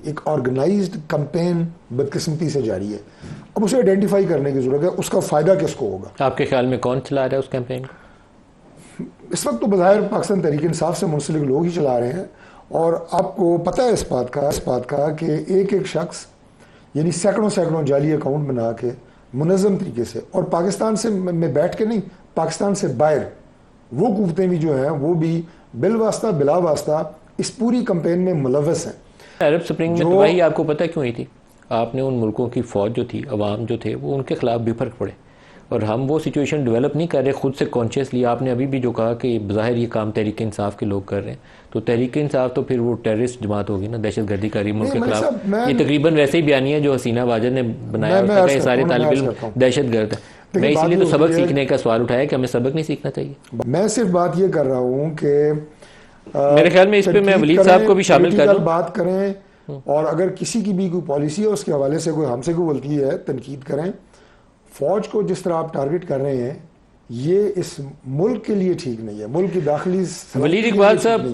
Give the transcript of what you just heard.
ایک organized campaign بدقسمتی سے جاری ہے. اب اسے آئیڈینٹیفائی کرنے کی ضرورت ہے. اس کا فائدہ کس کو ہوگا؟ آپ کے خیال میں کون چلا رہا ہے اس کیمپین کو؟ اس وقت تو بظاہر پاکستان تحریک انصاف سے منسلک لوگ ہی چلا رہے ہیں. اور آپ کو پتہ ہے اس بات کا کہ ایک شخص یعنی سینکڑوں جعلی اکاؤنٹ بنا کے منظم طریقے سے، اور پاکستان سے میں بیٹھ کے نہیں، پاکستان سے باہر وہ قوتیں بھی جو ہیں وہ بھی بالواسطہ بلا واسطہ اس پوری کمپین میں ملوث ہیں. عرب سپرنگ میں تباہی آپ کو پتہ کیوں ہوئی تھی؟ آپ نے ان ملکوں کی فوج جو تھی، عوام جو تھے، وہ ان کے خلاف بھی فرق پڑے، اور ہم وہ سچویشن ڈیولپ نہیں کر رہے خود سے کانشیسلی. آپ نے ابھی بھی جو کہا کہ بظاہر یہ کام تحریک انصاف کے لوگ کر رہے ہیں، تو تحریک انصاف تو پھر وہ ٹیررسٹ جماعت ہوگی نا، دہشت گردی کا رہی ملک کے خلاف. یہ تقریباً ویسے ہی بیانیہ جو حسینہ واجد نے بنایا، اس نے کہا یہ سارے طالب علم دہشت گرد ہیں. میں اسی لیے تو سبق سیکھنے کا سوال اٹھایا کہ ہمیں سبق نہیں سیکھنا چاہیے. میں صرف بات یہ کر رہا ہوں کہ میرے خیال میں اس پہ میں ولید صاحب کو بھی شامل کر لوں. بات کریں، اور اگر کسی کی بھی کوئی پالیسی ہے اس کے حوالے سے کوئی ہم سے کوئی غلطی ہے تنقید کریں. فوج کو جس طرح آپ ٹارگٹ کر رہے ہیں یہ اس ملک کے لیے ٹھیک نہیں ہے، ملک کی داخلی ولید اقبال صاحب